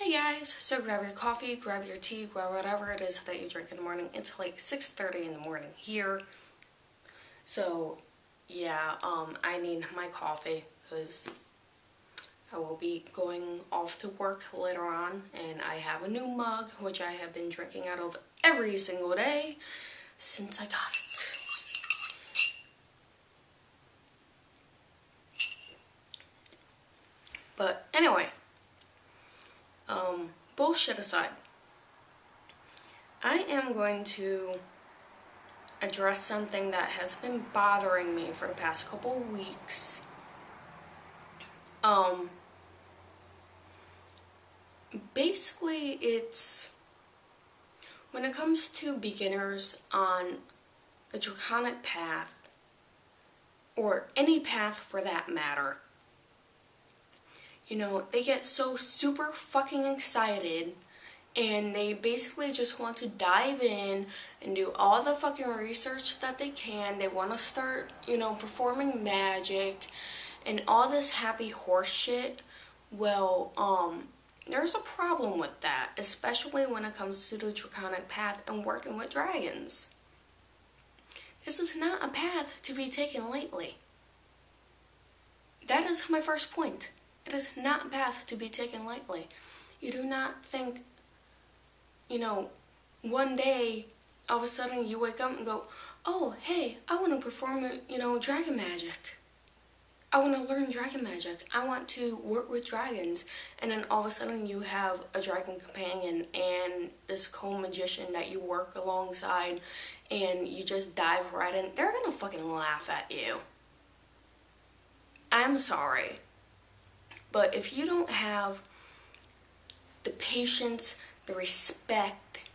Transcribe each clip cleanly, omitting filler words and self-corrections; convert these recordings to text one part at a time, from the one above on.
Hey guys, so grab your coffee, grab your tea, grab whatever it is that you drink in the morning. It's like 6:30 in the morning here. So yeah, I need my coffee because I will be going off to work later on, and I have a new mug which I have been drinking out of every single day since I got it. But anyway, bullshit aside, I am going to address something that has been bothering me for the past couple weeks. Basically, it's when it comes to beginners on the Draconic path, or any path for that matter. You know, they get so super fucking excited and they basically just want to dive in and do all the fucking research that they can. They want to start, performing magic and all this happy horse shit. Well, there's a problem with that, especially when it comes to the Draconic path and working with dragons. This is not a path to be taken lightly. That is my first point. It is not a path to be taken lightly. You do not think, one day, all of a sudden you wake up and go, oh, hey, I want to perform, Dragon Magick. I want to learn Dragon Magick. I want to work with dragons. And then all of a sudden you have a dragon companion and this co-magician that you work alongside, and you just dive right in. They're going to fucking laugh at you. I'm sorry. But if you don't have the patience, the respect,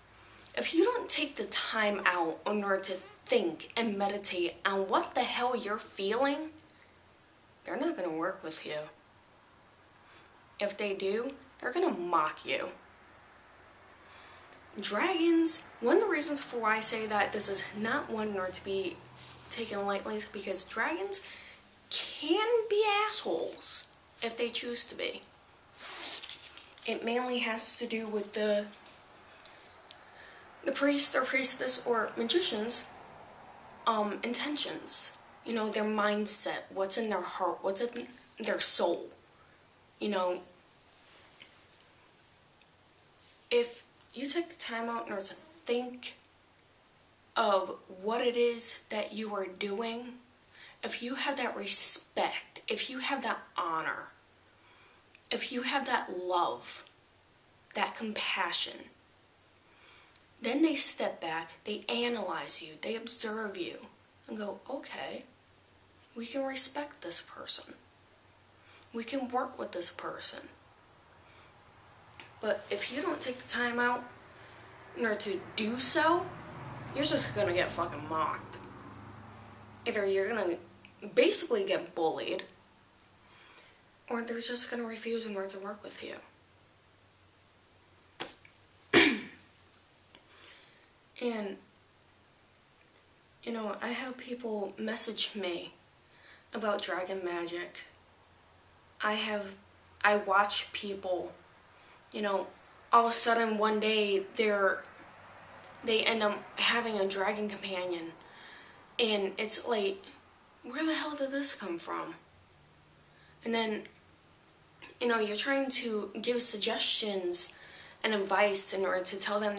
if you don't take the time out in order to think and meditate on what the hell you're feeling, they're not going to work with you. If they do, they're going to mock you. Dragons, one of the reasons for why I say that this is not one nor to be taken lightly is because dragons can be assholes if they choose to be. It mainly has to do with the priest or priestess or magician's intentions. Their mindset, what's in their heart, what's in their soul. If you take the time out in order to think of what it is that you are doing, if you have that respect, if you have that honor, if you have that love, that compassion, then they step back, they analyze you, they observe you, and go, okay, we can respect this person. We can work with this person. But if you don't take the time out in order to do so, you're just gonna get fucking mocked. Either you're gonna basically get bullied, or they're just gonna refuse in order to work with you. And, I have people message me about Dragon Magick. I watch people, all of a sudden one day they end up having a dragon companion. And it's like, where the hell did this come from? And then, you're trying to give suggestions and advice in order to tell them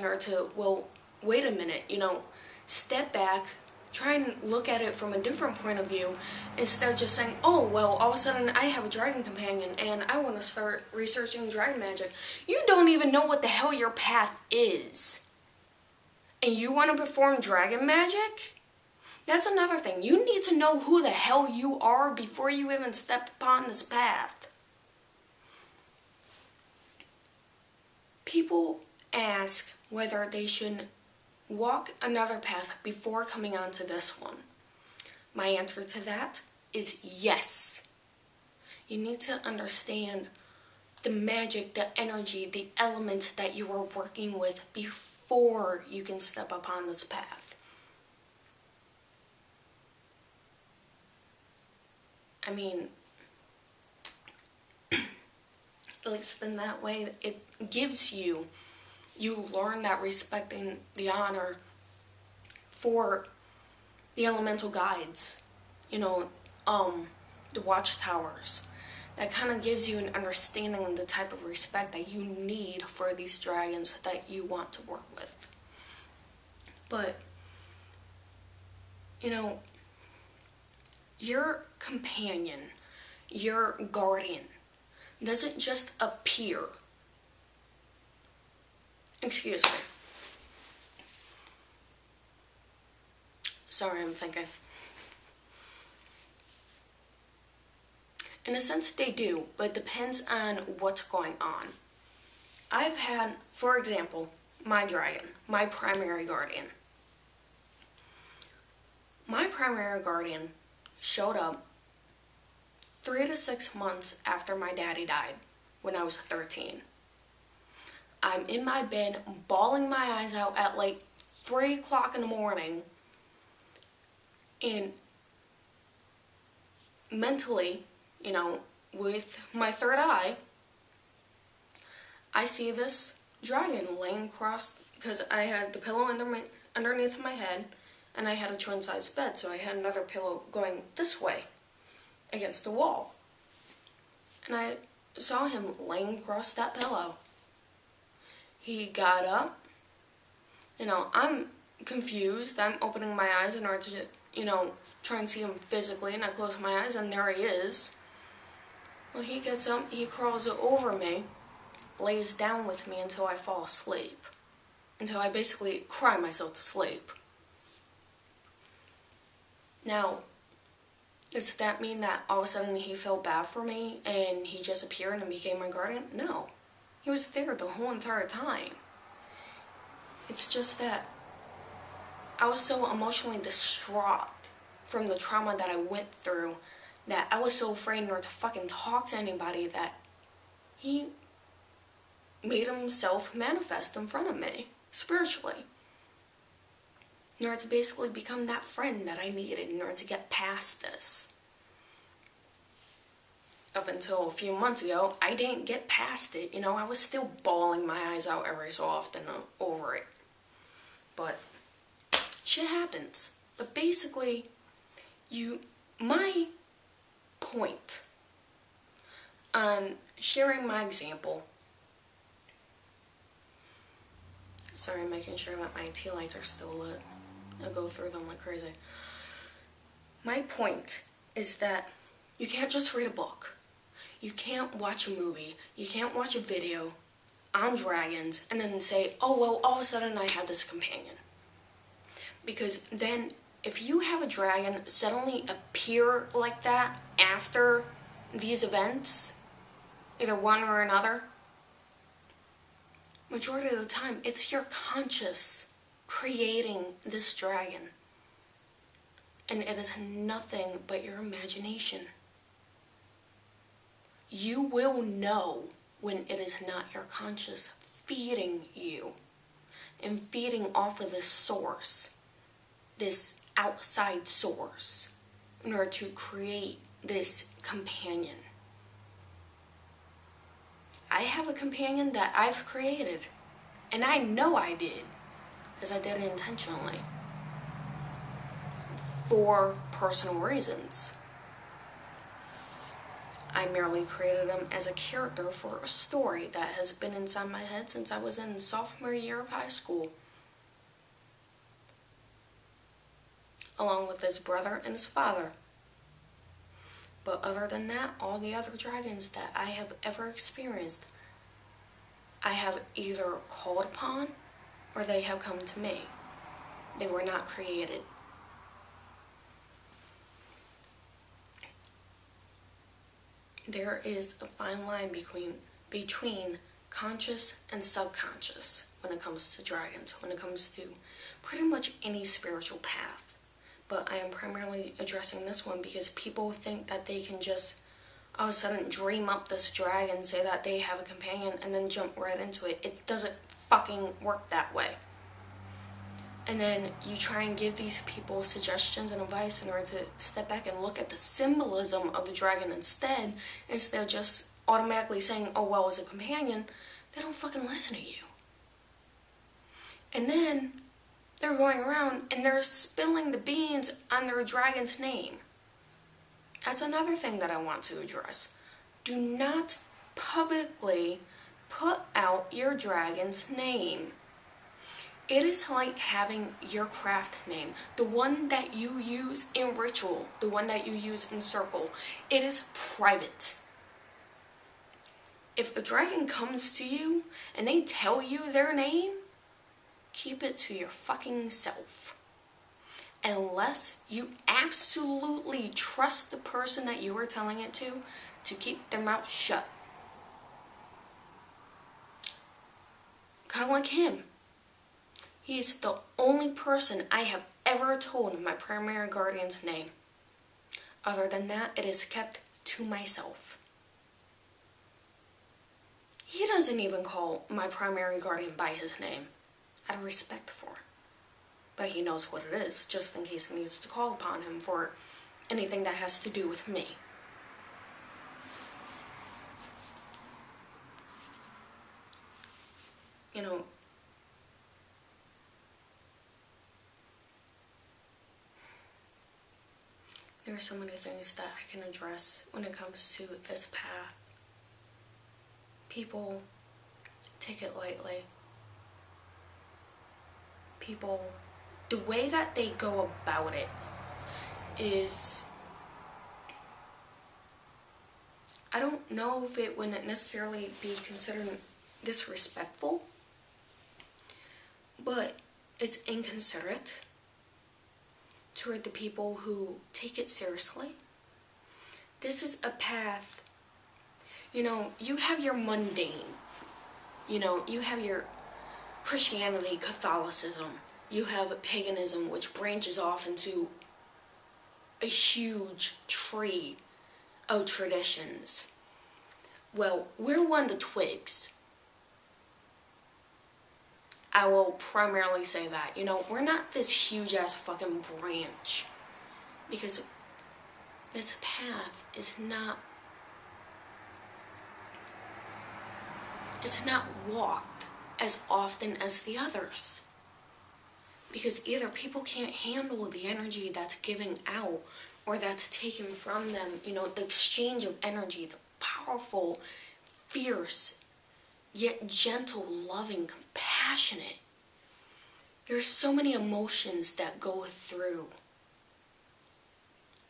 well, wait a minute, step back, try and look at it from a different point of view, instead of just saying, oh, well, all of a sudden I have a dragon companion and I want to start researching Dragon Magick. You don't even know what the hell your path is. And you want to perform Dragon Magick? That's another thing. You need to know who the hell you are before you even step upon this path. People ask whether they should walk another path before coming onto this one. My answer to that is yes. You need to understand the magic, the energy, the elements that you are working with before you can step upon this path. I mean, at least in that way, it gives you learn that respect and the honor for the elemental guides, the watchtowers. That kind of gives you an understanding of the type of respect that you need for these dragons that you want to work with. But, your companion, your guardian, doesn't just appear. Excuse me. Sorry, I'm thinking. In a sense, they do, but it depends on what's going on. I've had, for example, my dragon, my primary guardian. My primary guardian showed up 3 to 6 months after my daddy died, when I was 13. I'm in my bed, bawling my eyes out at like 3 o'clock in the morning, and mentally, with my third eye, I see this dragon laying across, because I had the pillow underneath my head, and I had a twin-sized bed, so I had another pillow going this way against the wall. And I saw him laying across that pillow. He got up. I'm confused. I'm opening my eyes in order to, try and see him physically, and I close my eyes, and there he is. Well, he gets up, he crawls over me, lays down with me until I fall asleep. Until I basically cry myself to sleep. Now, does that mean that all of a sudden he felt bad for me and he just appeared and became my guardian? No. He was there the whole entire time. It's just that I was so emotionally distraught from the trauma that I went through that I was so afraid not to fucking talk to anybody that he made himself manifest in front of me, spiritually. In order to basically become that friend that I needed in order to get past this. Up until a few months ago, I didn't get past it. I was still bawling my eyes out every so often over it. But shit happens. But basically, my point on sharing my example. Sorry, I'm making sure that my tea lights are still lit. I'll go through them like crazy. My point is that you can't just read a book. You can't watch a movie. You can't watch a video on dragons and then say, oh, well, all of a sudden I have this companion. Because then, if you have a dragon suddenly appear like that after these events, either one or another, majority of the time, it's your conscious creating this dragon. And it is nothing but your imagination. You will know when it is not your conscious feeding you and feeding off of this source, this outside source, in order to create this companion. I have a companion that I've created, and I know I did, because I did it intentionally, for personal reasons. I merely created him as a character for a story that has been inside my head since I was in sophomore year of high school. Along with his brother and his father. But other than that, all the other dragons that I have ever experienced, I have either called upon or they have come to me. They were not created. There is a fine line between conscious and subconscious when it comes to dragons, when it comes to pretty much any spiritual path. But I am primarily addressing this one because people think that they can just all of a sudden dream up this dragon, say that they have a companion, and then jump right into it. It doesn't fucking work that way. And then you try and give these people suggestions and advice in order to step back and look at the symbolism of the dragon instead of just automatically saying, oh well, as a companion, they don't fucking listen to you. And then they're going around and they're spilling the beans on their dragon's name. That's another thing that I want to address. Do not publicly put out your dragon's name. It is like having your craft name, the one that you use in ritual, the one that you use in circle. It is private. If a dragon comes to you and they tell you their name, keep it to your fucking self. Unless you absolutely trust the person that you are telling it to keep their mouth shut. Kind of like him. He is the only person I have ever told my primary guardian's name. Other than that, it is kept to myself. He doesn't even call my primary guardian by his name, out of respect for. But he knows what it is, just in case he needs to call upon him for anything that has to do with me. You know, there are so many things that I can address when it comes to this path. People take it lightly. People, the way that they go about it is, I don't know if it wouldn't necessarily be considered disrespectful, but it's inconsiderate toward the people who take it seriously. This is a path, you know, you have your mundane, you know, you have your Christianity, Catholicism, you have paganism, which branches off into a huge tree of traditions. Well, we're one of the twigs. I will primarily say that, you know, we're not this huge ass fucking branch, because this path is not walked as often as the others, because either people can't handle the energy that's giving out or that's taken from them, you know, the exchange of energy, the powerful, fierce, yet gentle, loving, compassionate. There's so many emotions that go through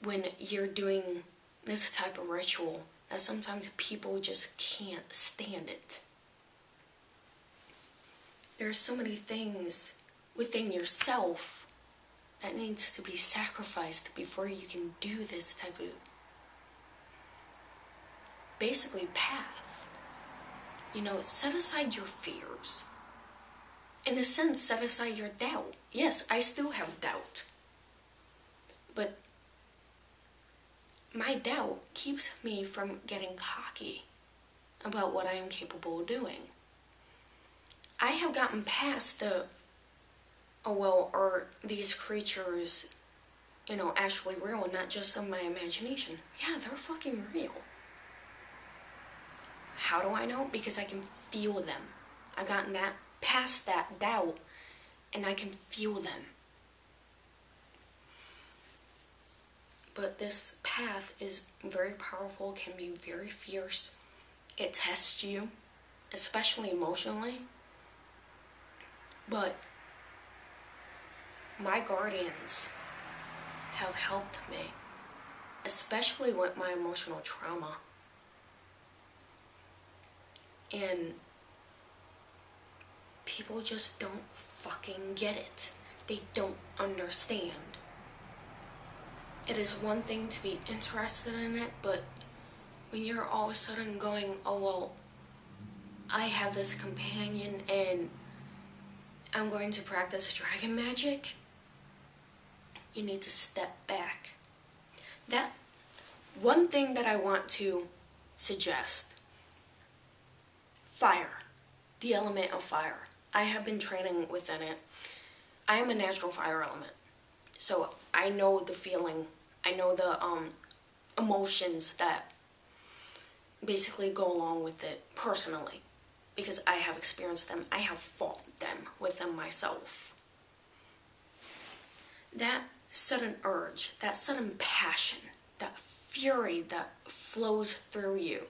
when you're doing this type of ritual that sometimes people just can't stand it. There's so many things within yourself that needs to be sacrificed before you can do this type of, basically, path. You know, set aside your fears. In a sense, set aside your doubt. Yes, I still have doubt. But my doubt keeps me from getting cocky about what I am capable of doing. I have gotten past the, oh well, are these creatures, you know, actually real and not just in my imagination? Yeah, they're fucking real. How do I know? Because I can feel them. I've gotten that past that doubt, and I can feel them. But this path is very powerful, can be very fierce. It tests you, especially emotionally. But my guardians have helped me, especially with my emotional trauma. And people just don't fucking get it. They don't understand. It is one thing to be interested in it, but when you're all of a sudden going, oh well, I have this companion and I'm going to practice Dragon Magick, you need to step back. That one thing that I want to suggest, fire, the element of fire. I have been training within it. I am a natural fire element, so I know the feeling, I know the emotions that basically go along with it personally, because I have experienced them. I have fought them with them myself. That sudden urge, that sudden passion, that fury that flows through you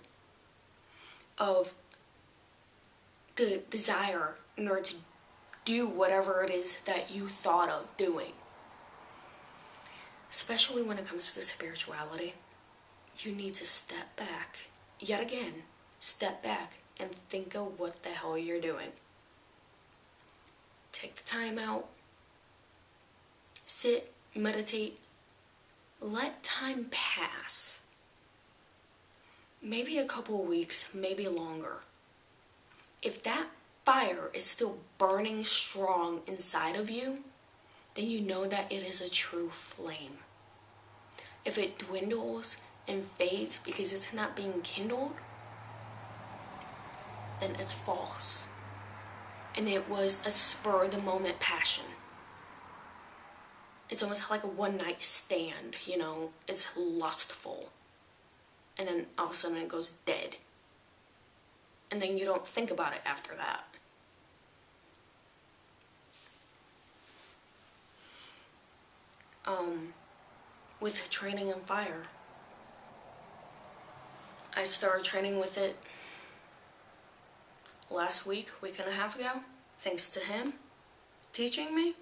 of the desire in order to do whatever it is that you thought of doing. Especially when it comes to spirituality, you need to step back, yet again, step back and think of what the hell you're doing. Take the time out, sit, meditate, let time pass. Maybe a couple of weeks, maybe longer. If that fire is still burning strong inside of you, then you know that it is a true flame. If it dwindles and fades because it's not being kindled, then it's false. And it was a spur-of-the-moment passion. It's almost like a one-night stand, you know? It's lustful. And then all of a sudden it goes dead. And then you don't think about it after that. With training in fire, I started training with it last week and a half ago, thanks to him teaching me.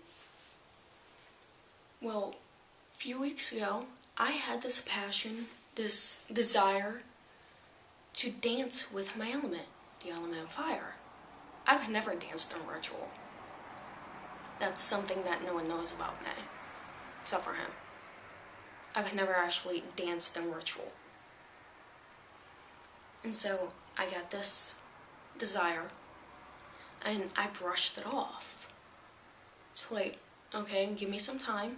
Well, a few weeks ago, I had this passion, this desire to dance with my element, the element of fire. I've never danced in ritual. That's something that no one knows about me, except for him. I've never actually danced in ritual. And so I got this desire, and I brushed it off. It's like, okay, give me some time.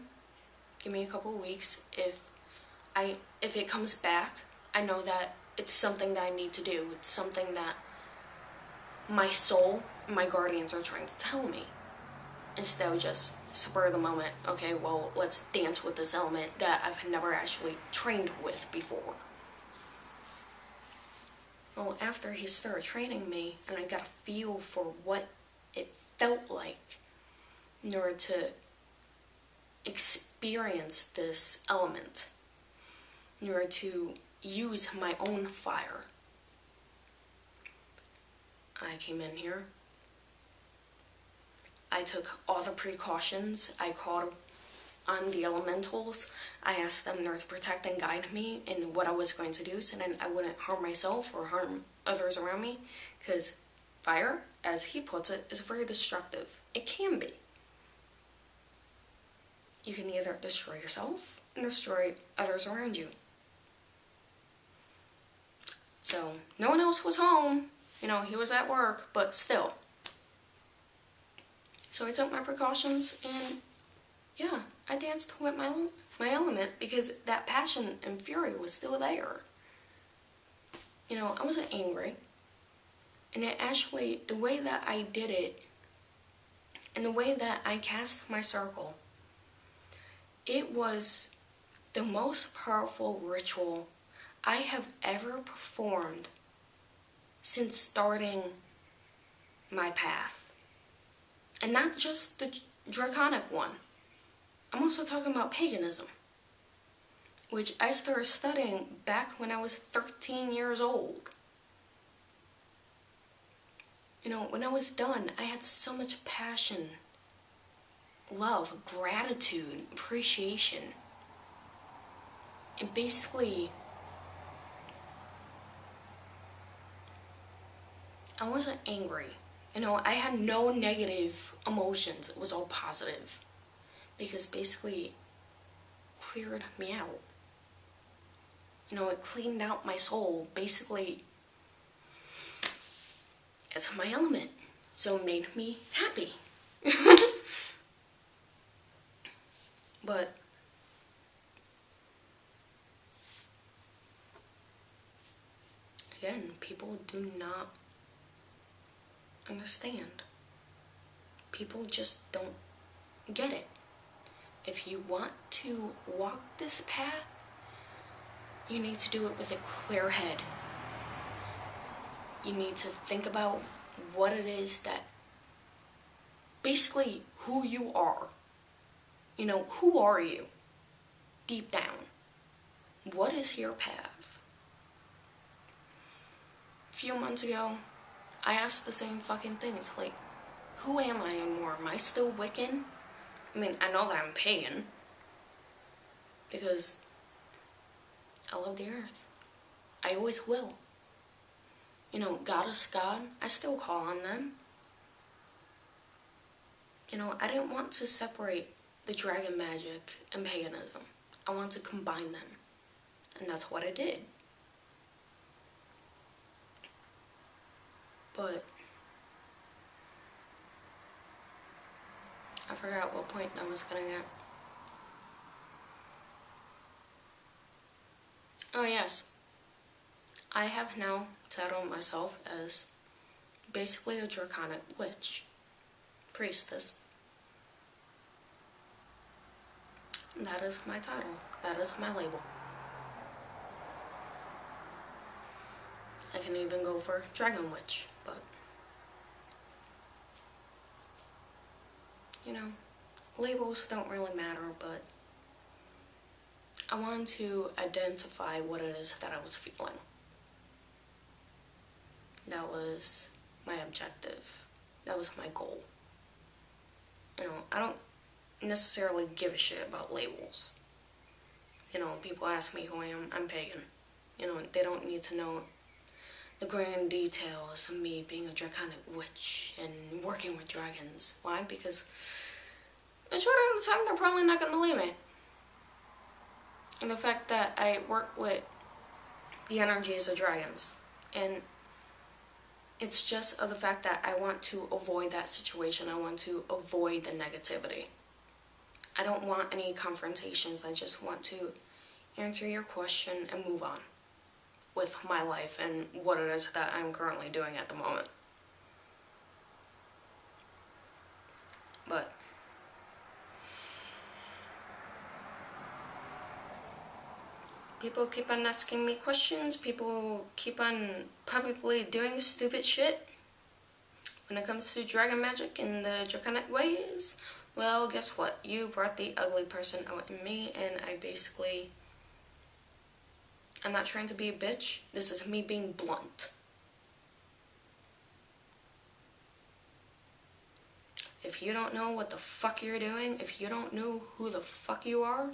Give me a couple of weeks. If it comes back, I know that it's something that I need to do. It's something that my soul, my guardians are trying to tell me. Instead of just spur of the moment, okay, well, let's dance with this element that I've never actually trained with before. Well, after he started training me, and I got a feel for what it felt like in order to experience this element, in order to use my own fire, I came in here. I took all the precautions. I called on the elementals. I asked them to protect and guide me in what I was going to do so then I wouldn't harm myself or harm others around me, because fire, as he puts it, is very destructive. It can be. You can either destroy yourself and destroy others around you. So, no one else was home. You know, he was at work, but still. So I took my precautions, and yeah, I danced with my element because that passion and fury was still there. You know, I wasn't angry. And it actually, the way that I did it, and the way that I cast my circle, it was the most powerful ritual I have ever performed since starting my path. And not just the Draconic one. I'm also talking about Paganism, which I started studying back when I was 13 years old. You know, when I was done, I had so much passion, love, gratitude, appreciation. And basically, I wasn't angry. You know, I had no negative emotions. It was all positive. Because basically, it cleared me out. You know, it cleaned out my soul. Basically, it's my element. So it made me happy. But again, people do not understand. People just don't get it. If you want to walk this path, you need to do it with a clear head. you need to think about what it is that, basically, who you are. You know, who are you? Deep down. What is your path? A few months ago, I asked the same fucking thing. It's like, who am I anymore? Am I still Wiccan? I mean, I know that I'm pagan. Because I love the earth. I always will. You know, goddess, God, I still call on them. You know, I didn't want to separate the Dragon Magick and paganism. I want to combine them. And that's what I did. But I forgot what point I was getting at. Oh yes. I have now titled myself as basically a Draconic witch. Priestess. That is my title. That is my label. I can even go for Dragon Witch, but you know, labels don't really matter, but I wanted to identify what it is that I was feeling. That was my objective. That was my goal. You know, I don't necessarily give a shit about labels. You know, people ask me who I am, I'm pagan. You know, they don't need to know the grand details of me being a Draconic witch and working with dragons. Why? Because majority of the time they're probably not going to believe me. And the fact that I work with the energies of dragons. And it's just of the fact that I want to avoid that situation. I want to avoid the negativity. I don't want any confrontations. I just want to answer your question and move on with my life and what it is that I'm currently doing at the moment. But people keep on asking me questions. People keep on publicly doing stupid shit when it comes to Dragon Magick and the Draconic ways. Well, guess what? You brought the ugly person out in me, and I'm not trying to be a bitch. This is me being blunt. If you don't know what the fuck you're doing, if you don't know who the fuck you are,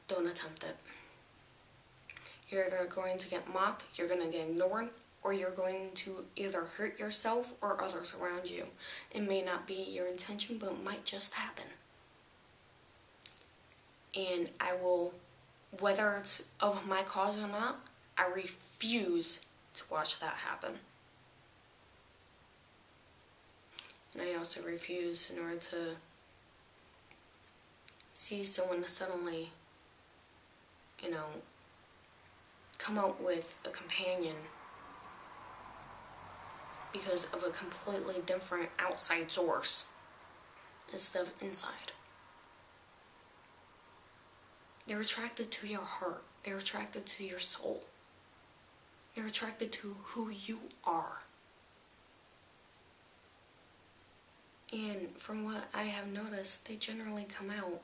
don't attempt it. You're either going to get mocked, you're going to get ignored, or you're going to either hurt yourself or others around you. It may not be your intention, but it might just happen. And I will, whether it's of my cause or not, I refuse to watch that happen. And I also refuse in order to see someone suddenly, you know, come out with a companion because of a completely different outside source instead of inside. They're attracted to your heart. They're attracted to your soul. They're attracted to who you are. And from what I have noticed, they generally come out.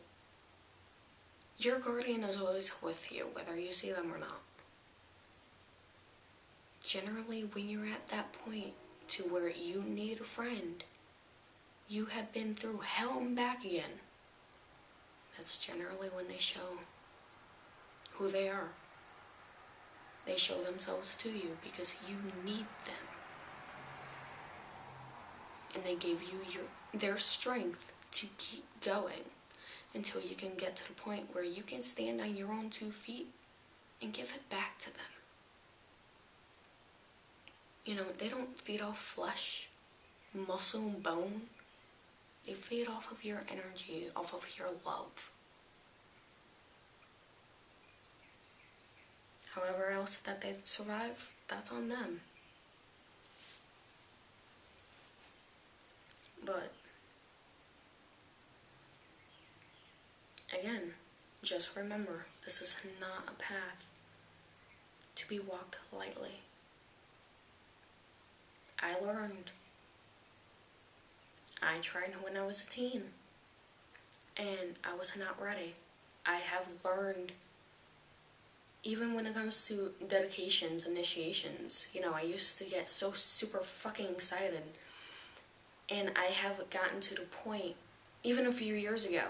Your guardian is always with you, whether you see them or not. Generally, when you're at that point to where you need a friend, you have been through hell and back again, that's generally when they show who they are. They show themselves to you because you need them. And they give you their strength to keep going until you can get to the point where you can stand on your own 2 feet and give it back to them. You know, they don't feed off flesh, muscle, and bone. They feed off of your energy, off of your love. However else that they survive, that's on them. But again, just remember, this is not a path to be walked lightly. I learned. I tried when I was a teen, and I was not ready. I have learned, even when it comes to dedications, initiations, you know, I used to get so super fucking excited, and I have gotten to the point, even a few years ago,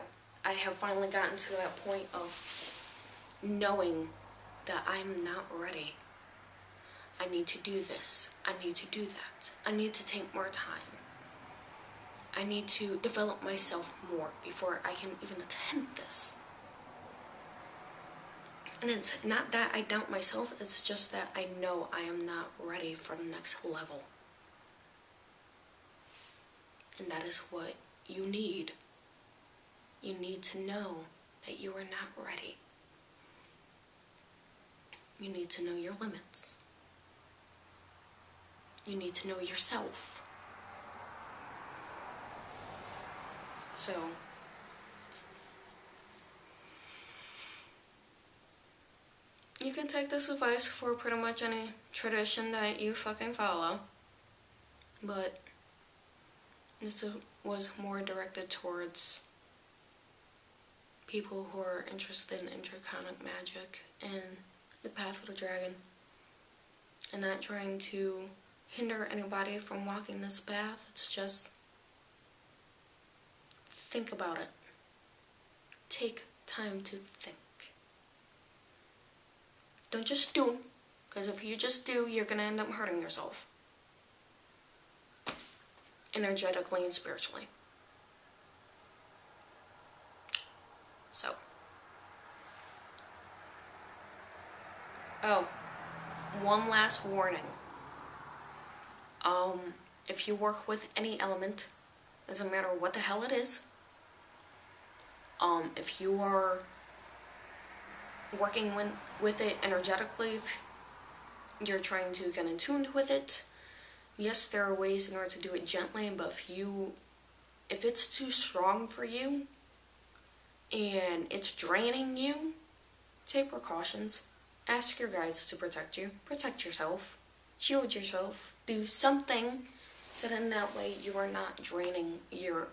I have finally gotten to that point of knowing that I'm not ready. I need to do this. I need to do that. I need to take more time. I need to develop myself more before I can even attempt this. And it's not that I doubt myself, it's just that I know I am not ready for the next level. And that is what you need. You need to know that you are not ready. You need to know your limits. You need to know yourself. So, you can take this advice for pretty much any tradition that you fucking follow, but this was more directed towards people who are interested in Draconic magic and the path of the dragon, and not trying to hinder anybody from walking this path. It's just, think about it. Take time to think. Don't just do, because if you just do, you're going to end up hurting yourself. Energetically and spiritually. So. Oh, one last warning. If you work with any element, doesn't matter what the hell it is, if you are working with it energetically, if you're trying to get in tune with it, yes, there are ways in order to do it gently, but if it's too strong for you and it's draining you, take precautions. Ask your guides to protect you. Protect yourself. Shield yourself. Do something so that in that way you are not draining your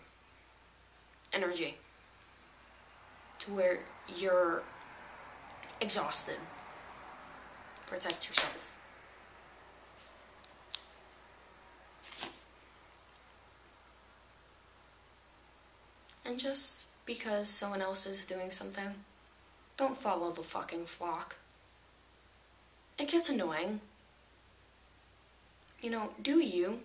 energy to where you're exhausted. Protect yourself. And just because someone else is doing something, don't follow the fucking flock. It gets annoying. You know, do you.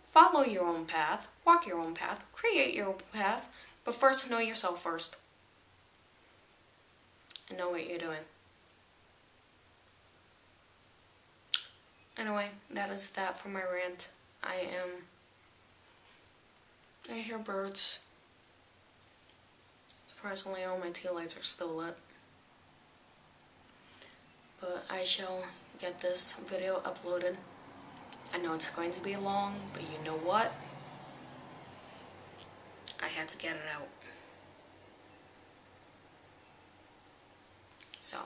Follow your own path, walk your own path, create your own path, but first know yourself first. And know what you're doing. Anyway, that is that for my rant. I hear birds. Surprisingly, all my tea lights are still lit. But I shall get this video uploaded. I know it's going to be long, but you know what? I had to get it out. So,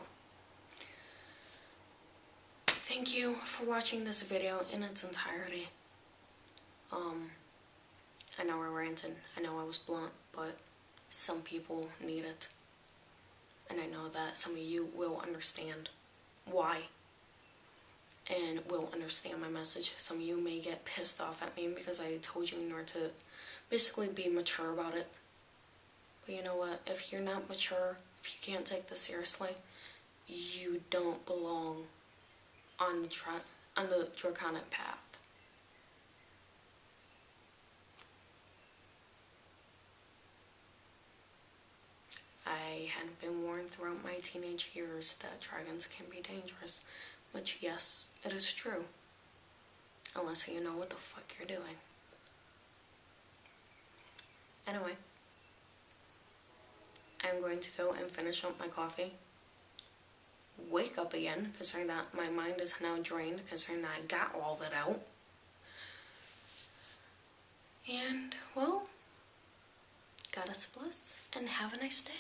thank you for watching this video in its entirety. I know I ranted, I know I was blunt, but some people need it. And I know that some of you will understand why, and will understand my message. Some of you may get pissed off at me because I told you in order to basically be mature about it. But you know what? If you're not mature, if you can't take this seriously, you don't belong on the Draconic path. I had been warned throughout my teenage years that dragons can be dangerous, which, yes, it is true, unless you know what the fuck you're doing. Anyway, I'm going to go and finish up my coffee, wake up again, considering that my mind is now drained, considering that I got all of it out, and, well, goddess bless, and have a nice day.